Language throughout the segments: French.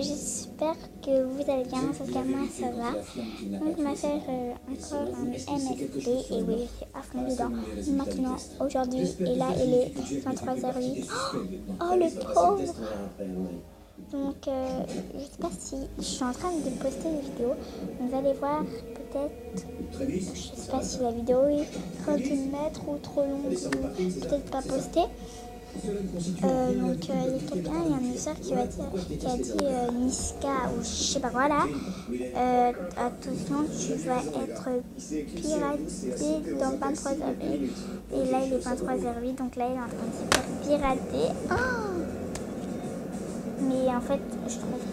J'espère que vous allez bien, en tout cas moi ça va. Donc ma soeur encore un MSP et oui je suis à fond dedans. Maintenant aujourd'hui et là il est 23h08. Oh le pauvre. Donc je sais pas si je suis en train de poster une vidéo. Vous allez voir peut-être, je sais pas si la vidéo est 31 mètres ou trop longue ou peut-être pas postée. Donc il y a quelqu'un, il y a une soeur qui a dit Niska ou je sais pas quoi là, attention tu vas être piraté dans 23h08 et là il est 23h08 donc là il est en train de se faire pirater. Oh mais en fait je trouve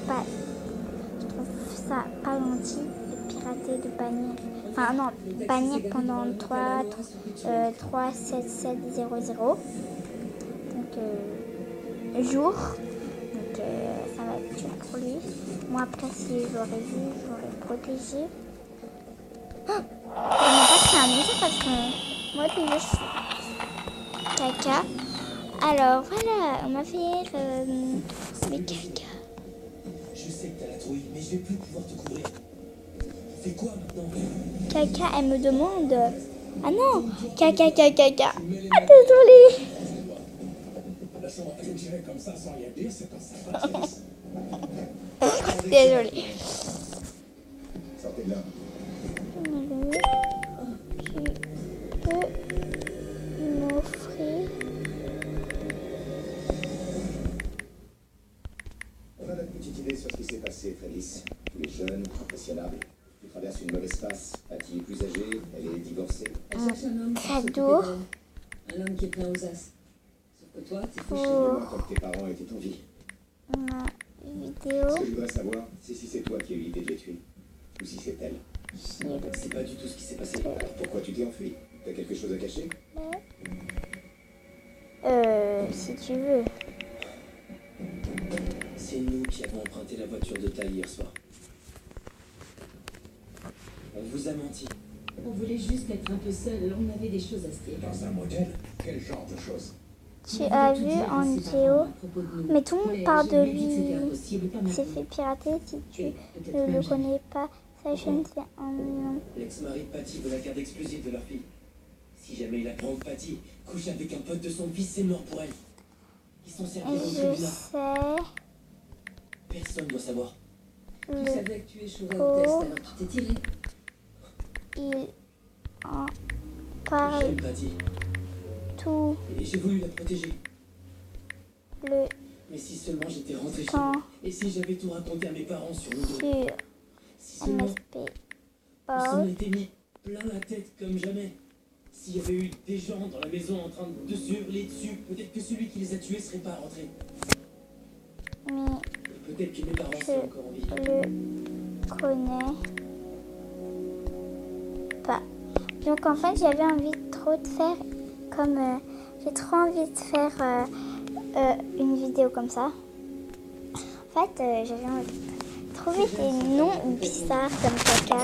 ça pas gentil de pirater, de bannir, enfin non, bannir pendant 3 7 7 0 0 jour, donc ça va être dur pour lui. Moi après si j'aurais vu, j'aurais protégé. Oh on n'a pas fait un musée parce que moi déjà je suis caca. Alors voilà, on m'a fait mais caca. Je sais que t'as la trouille, mais je vais plus pouvoir te couvrir. Fais quoi maintenant? Caca, elle me demande. Ah non, caca. Ah désolée. Je dirais comme ça sans rien dire, c'est pas ça. Désolée. Sortez de là. Tu peux m'offrir. On a notre petite idée sur ce qui s'est passé, Frélis. Tu es jeune, impressionnable. Tu traverses une mauvaise passe. Patty est plus âgée, elle est divorcée. Elle cherche un homme cadeau. Un homme qui est plein aux as. Sauf que toi, t'es fouché. Dis-moi quand tes parents étaient en vie. Ma vidéo. Ce que je voudrais savoir, c'est si c'est toi qui as eu l'idée de les tuer. Ou si c'est elle. C'est pas du tout ce qui s'est passé. Alors pourquoi tu t'es enfui? T'as quelque chose à cacher? Si tu veux. C'est nous qui avons emprunté la voiture de Taille hier soir. On vous a menti. On voulait juste être un peu seul. On avait des choses à se dire. Dans un modèle? Quel genre de choses? Tu as vu en vidéo. Mais tout le monde parle de lui. Il s'est fait pirater si tu ne le connais pas. Sa chaîne c'est un million. L'ex-mari de Patty veut la garde exclusive de leur fille. Si jamais il apprend que Patty couche avec un pote de son fils, c'est mort pour elle. Ils sont servis au Je tribunal. sais. Personne doit savoir. Tu Le savais que tu échouerais au test, alors tu t'es tiré. il en parle J'aime Patty. tout Et j'ai voulu la protéger. le Mais si seulement j'étais rentré chez temps moi. Et si j'avais tout raconté à mes parents sur le dos. sur Si seulement MSP. on s'en était mis plein la tête comme jamais. S'il y avait eu des gens dans la maison en train de se hurler dessus, peut-être que celui qui les a tués serait pas rentré. Mais Et peut-être que mes parents je seraient encore en vie. le connais pas. Donc en fait j'avais envie trop de faire comme j'ai trop envie de faire une vidéo comme ça. En fait j'avais envie de trouver des noms bizarres comme caca.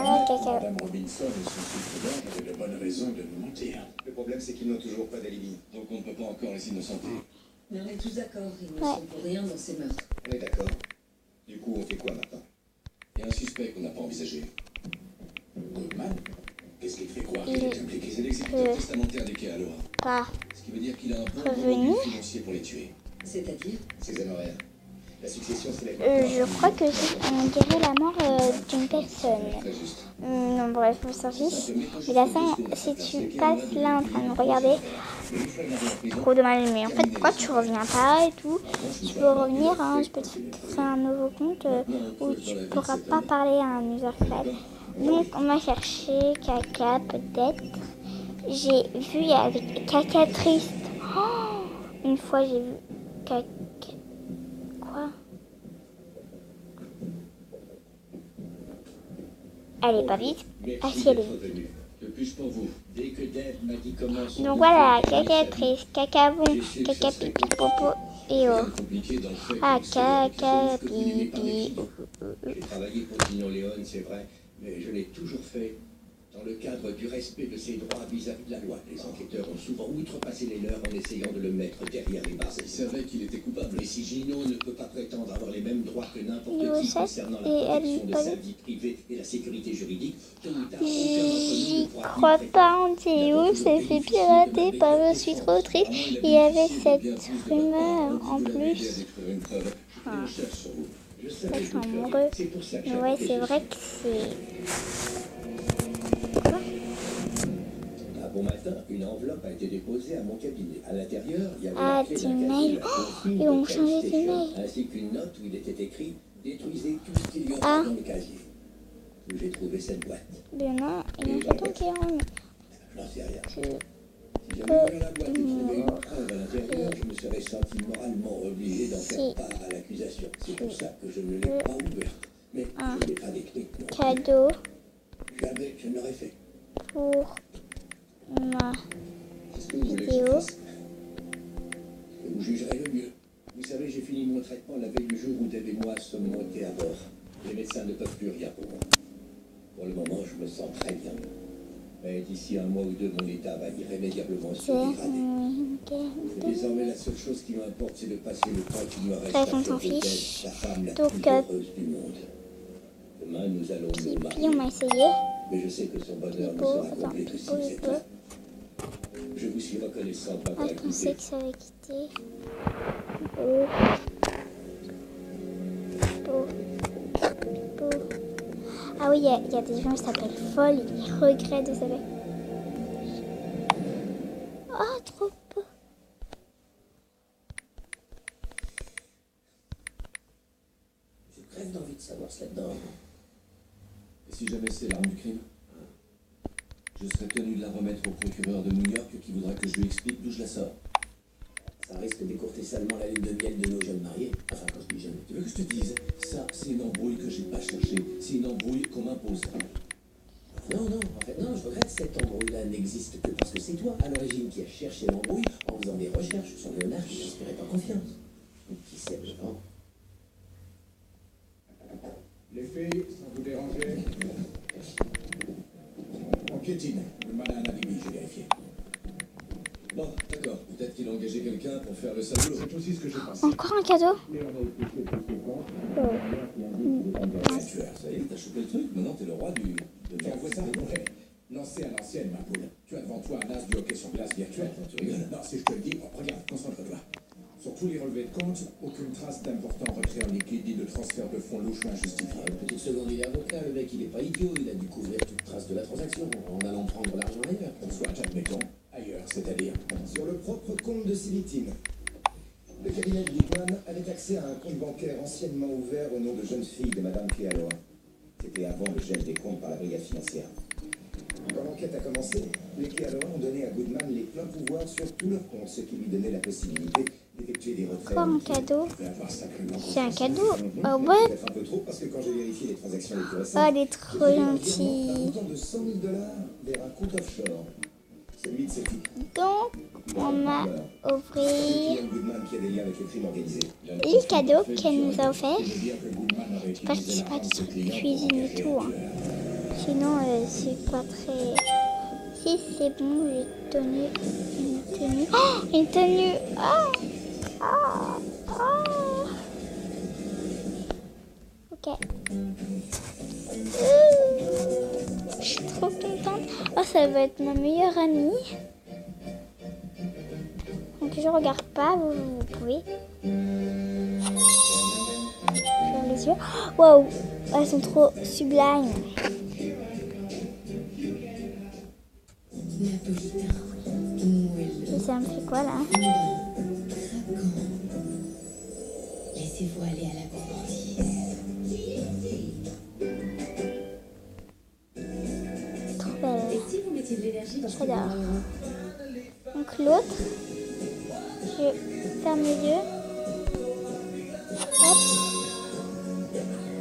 Madame Robinson et son successeur avaient de bonnes raisons de nous mentir. Le problème, c'est qu'ils n'ont toujours pas d'alibi. Donc on ne peut pas encore les innocenter. Mais on est tous d'accord, ils ne Ouais. sont pour rien dans ces meurtres. On est d'accord. Du coup, on fait quoi maintenant? Il y a un suspect qu'on n'a pas envisagé. Goldman? Qu'est-ce qui te fait croire Il qu'il est impliqué? C'est l'exécuteur testamentaire des quais à Laura. pas Ce qui veut dire qu'il a un bon Revenu. revenu financier pour les tuer. C'est-à-dire Ces honoraires. La succession, c'est la je crois que on dirait la mort d'une personne. Très juste. Non, bref, on s'en fiche. Mais la fin, si tu passes là en train de regarder, trop dommage. Mais en fait, pourquoi tu reviens pas et tout? Tu peux revenir, hein, je peux te créer un nouveau compte où tu pourras pas parler à un user créé. Donc, on va chercher caca, peut-être. J'ai vu, il y avait caca triste. Oh, une fois, j'ai vu caca. Quoi? Elle est pas vite. Ah si, elle est vite. Que puis-je pour vous? Dès que Dave m'a dit comment son Donc voilà, caca triste, caca bon, caca pipi popo et oh. compliqué dans le fait Ah, que c'est quelque caca chose que vous n'aimez pas pipi. vérifier. J'ai travaillé pour Tino Léon, c'est vrai, mais je l'ai toujours fait Dans le cadre du respect de ses droits vis-à-vis de la loi, les enquêteurs ont souvent outrepassé les leurs en essayant de le mettre derrière les barres. Ils savaient qu'il était coupable. Mais si Gino ne peut pas prétendre avoir les mêmes droits que n'importe qui concernant la protection de sa vie privée et la sécurité juridique, tôt ou tard, aucun d'entre nous ne pourra crois pas, on sait où, s'est fait pirater par Je suis trop triste. Il y avait cette rumeur en plus. Ah. Ils sont amoureux. Ouais, c'est vrai que c'est... Bon matin, une enveloppe a été déposée à mon cabinet. À l'intérieur, il y avait la clé du d'un mail. Ils ont changé d'email. ainsi qu'une note où il était écrit « Détruisez tout ce qu'il y aura dans le casier ». Où j'ai trouvé cette boîte. Mais non, il y a un photo qui est remis. Je n'en sais rien. Si j'avais ouvert la boîte et trouvé une preuve à l'intérieur, je me serais senti moralement obligé d'en faire part à l'accusation. C'est pour ça que je ne l'ai pas ouverte. Mais je n'ai pas détruite. Cadeau. Jamais je n'aurais fait. Pour ma vidéo. Vous jugerez le mieux. Vous savez, j'ai fini mon traitement la veille du jour où Dave et moi sommes montés à bord. Les médecins ne peuvent plus rien pour moi. Pour le moment, je me sens très bien. Mais d'ici un mois ou deux, mon état va irrémédiablement se dégrader. Désormais, la seule chose qui m'importe, c'est de passer le temps qui me reste à côté d'elle, la femme la plus heureuse du monde. Demain, nous allons nous marier. Puis on m'a essayé. Mais je sais que son bonheur ne sera complet que si vous êtes là. Je vous suis reconnaissant d'avoir Je écouté. pensais que ça avait quitté. Ah oui, il y a des gens qui s'appellent folles. Ils regrettent de savoir. Ah, trop peu. Je crève d'envie de savoir ce là-dedans. Et si jamais c'est l'arme du crime, je serais tenu de la remettre au procureur de New York qui voudra que je lui explique d'où je la sors. Ça risque d'écourter seulement la lune de miel de nos jeunes mariés. Enfin, quand je dis jeunes. Tu veux que je te dise, ça, c'est une embrouille que j'ai pas cherchée. C'est une embrouille qu'on m'impose. Non, en fait, non, je regrette cette embrouille-là n'existe que parce que c'est toi, à l'origine, qui as cherché l'embrouille en faisant des recherches sur Léonard qui n'inspirait pas confiance. Qui sait vraiment. Les filles, sans vous déranger. On piétine. Le malin a un alibi, j'ai vérifié. Bon, d'accord. Peut-être qu'il a engagé quelqu'un pour faire le salaud. C'est aussi ce que j'ai pensé. Encore un cadeau. Mais on a épluché tous ces comptes. Tueur, ça y est, t'as chopé le truc. Maintenant, t'es le roi du... Tu avoues ça? Ouais. Lancé à l'ancienne, ma poule. Tu as devant toi un as du hockey sur glace virtuel. Tu rigoles. Non, si je te le dis, regarde, concentre-toi. Sur tous les relevés de compte, aucune trace d'important retrait en liquide ni de transfert de fonds louches ou injustifiés. Une petite seconde, il est avocat, le mec, il est pas idiot, il a dû couvrir toute trace de la transaction en allant prendre l'argent ailleurs. Soit, admettons, ailleurs, c'est-à-dire. Sur le propre compte de ces victimes. Le cabinet de Goodman avait accès à un compte bancaire anciennement ouvert au nom de jeune fille de Madame Kealoha. C'était avant le gel des comptes par la brigade financière. Quand l'enquête a commencé, les Kealoha ont donné à Goodman les pleins pouvoirs sur tous leurs comptes, ce qui lui donnait la possibilité d'effectuer des retraits. Encore un cadeau. C'est un cadeau. Ah ouais. Peut-être un peu trop parce que quand j'ai vérifié les transactions les plus récentes, Oh, elle est trop un gentille. montant de $100 000 vers un compte offshore. Celui de ses filles. Donc, on m'a offert Goodman qui a des liens avec le crime organisé. et le cadeau qu'elle nous a offert. J'espère qu'il ne pas qu'il cuisine du tout. Hein. Sinon, c'est pas très... Si, c'est bon, j'ai tenu une tenue. Oh, une tenue. Ok. Je suis trop contente. Oh, ça va être ma meilleure amie. Donc je regarde pas, vous pouvez. Ferme les yeux. Waouh, elles sont trop sublimes. Et ça me fait quoi là? Laissez-vous aller à la gourmandise. Trop belle. Et si vous mettiez de l'énergie dans ce J'adore. que Donc l'autre, je ferme les yeux. Hop.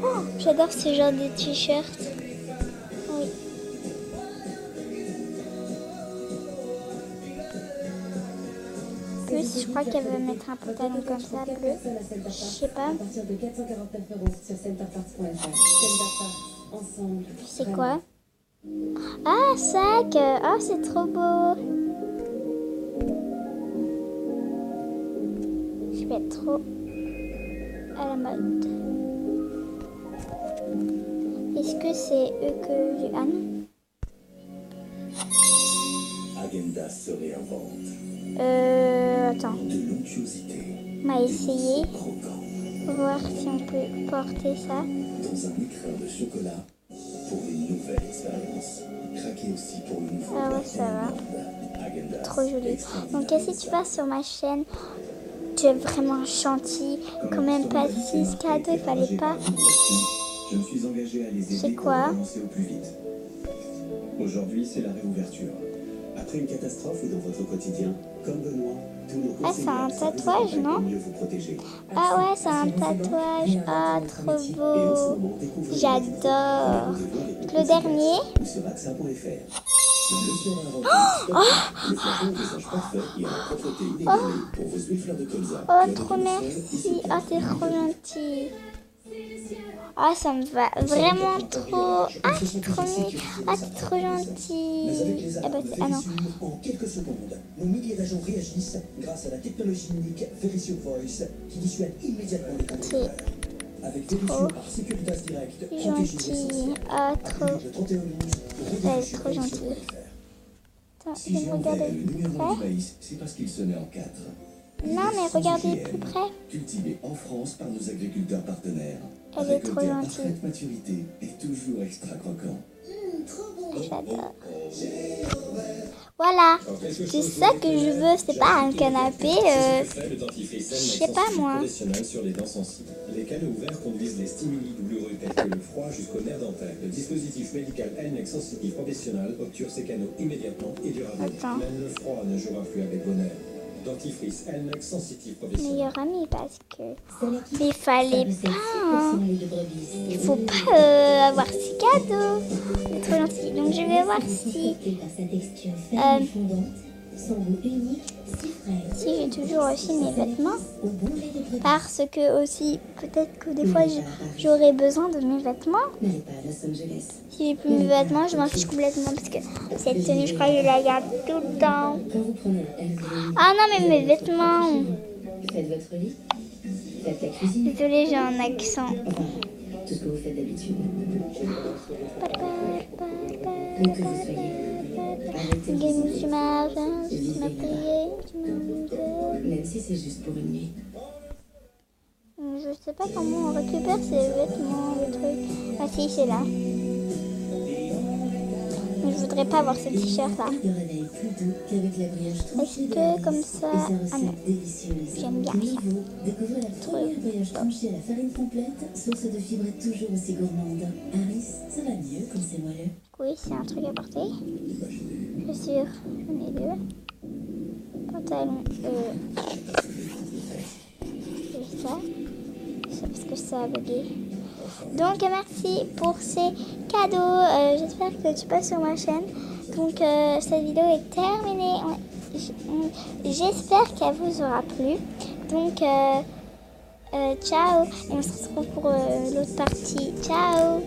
Oh, j'adore ce genre de t-shirt. Oui. Plus, je crois qu'elle va mettre un pantalon comme ça, bleu. Je sais pas. À partir de 449 € sur centerparts.fr. Centerparts, ensemble. C'est quoi? Ah, sac. Oh, c'est trop beau. Je vais être trop à la mode. Est-ce que c'est eux que j'ai... Ah non. Häagen-Dazs se réinvente. Attends. De l'onctuosité. On va essayer. Croquant. Voir si on peut porter ça. Dans un écrin de chocolat pour une nouvelle expérience. Craquez aussi pour le nouveau. Ah ouais, ça va. Häagen-Dazs. Trop joli. Donc si tu vas sur ma chaîne, tu es vraiment gentil. Quand même pas 6 cadeaux, il fallait pas. Je me suis engagé à les aider C'est pour quoi? recommencer au plus vite. Aujourd'hui, c'est la réouverture. Après une catastrophe ou dans votre quotidien, comme Benoît, tous nos Ah, c'est un tatouage, non? mieux vous protéger. Ah ouais, c'est un tatouage. Ah, trop beau. J'adore. Le dernier. Ou sur AXA.fr. Le survêtement le flacon visage parfait et en propreté inégalée pour vos huiles fleurs de colza. Oh, trop merci. Ah, t'es trop gentil. Ah, ça me va vraiment trop. Ah, trop mignon. Ah, t'es trop gentil. Ah, bah, ah non. En quelques secondes, nos milliers d'agents réagissent grâce à la technologie unique Verisio Voice qui dissuade immédiatement les cambrioleurs. Avec Verisio par Securitas Direct, Gentil. Ah, trop. Elle est trop gentille. Attends, je Si vais j'ai me ouvert regarder le plus numéro près. du maïs, c'est parce qu'il sonnait en 4. Non, mais regardez plus près. Cultivé en France par nos agriculteurs partenaires. Elle est trop Récolté à gentille. parfaite maturité et toujours extra croquant. J'adore. Voilà. C'est ça que je veux. C'est pas un canapé. Je sais pas moi. Professionnel sur les dents sensibles. Les canaux ouverts conduisent les stimuli douloureux tels que le froid jusqu'au nerf dentaire. Le dispositif médical Elnex Sensitif Professionnel obture ces canaux immédiatement et durablement. Attends. Même le froid ne jouera plus avec bonheur. Dentifrice Elnex Sensitif Professionnel. Meilleur ami parce que. Mais fallait pas. Hein. Il faut pas avoir 6 cadeaux. C'est trop gentil. Donc je vais voir si. Si j'ai toujours aussi mes vêtements. Parce que aussi, peut-être que des fois j'aurai besoin de mes vêtements. Si j'ai plus mes vêtements, je m'en fiche complètement parce que cette tenue, je crois que je la garde tout le temps. Ah non, mais mes vêtements. Faites votre lit, faites la cuisine, Désolée, j'ai un accent. tout ce que vous faites d'habitude. Où que vous soyez, arrêtez de vous même si c'est juste pour une nuit. Je sais pas comment on récupère ces vêtements, le truc. Ah si, c'est là. Mais je voudrais pas avoir ce t-shirt là. De réveil plus doux qu'avec l'abréage Est-ce tranché de que Harris comme et ça... sa Ah recette non, délicieuse. j'aime bien ça. Nouveau, découvrez la première brioche tranchée à la farine complète, source de fibres toujours aussi gourmande. Harris, ça va mieux quand c'est moelleux. Oui, c'est un truc à porter. Je suis sûre, j'en ai 2. Pantalon, c'est ça. C'est parce que ça a bugué. Donc merci pour ces cadeaux. J'espère que tu passes sur ma chaîne. Donc cette vidéo est terminée. J'espère qu'elle vous aura plu. Donc ciao. Et on se retrouve pour l'autre partie. Ciao.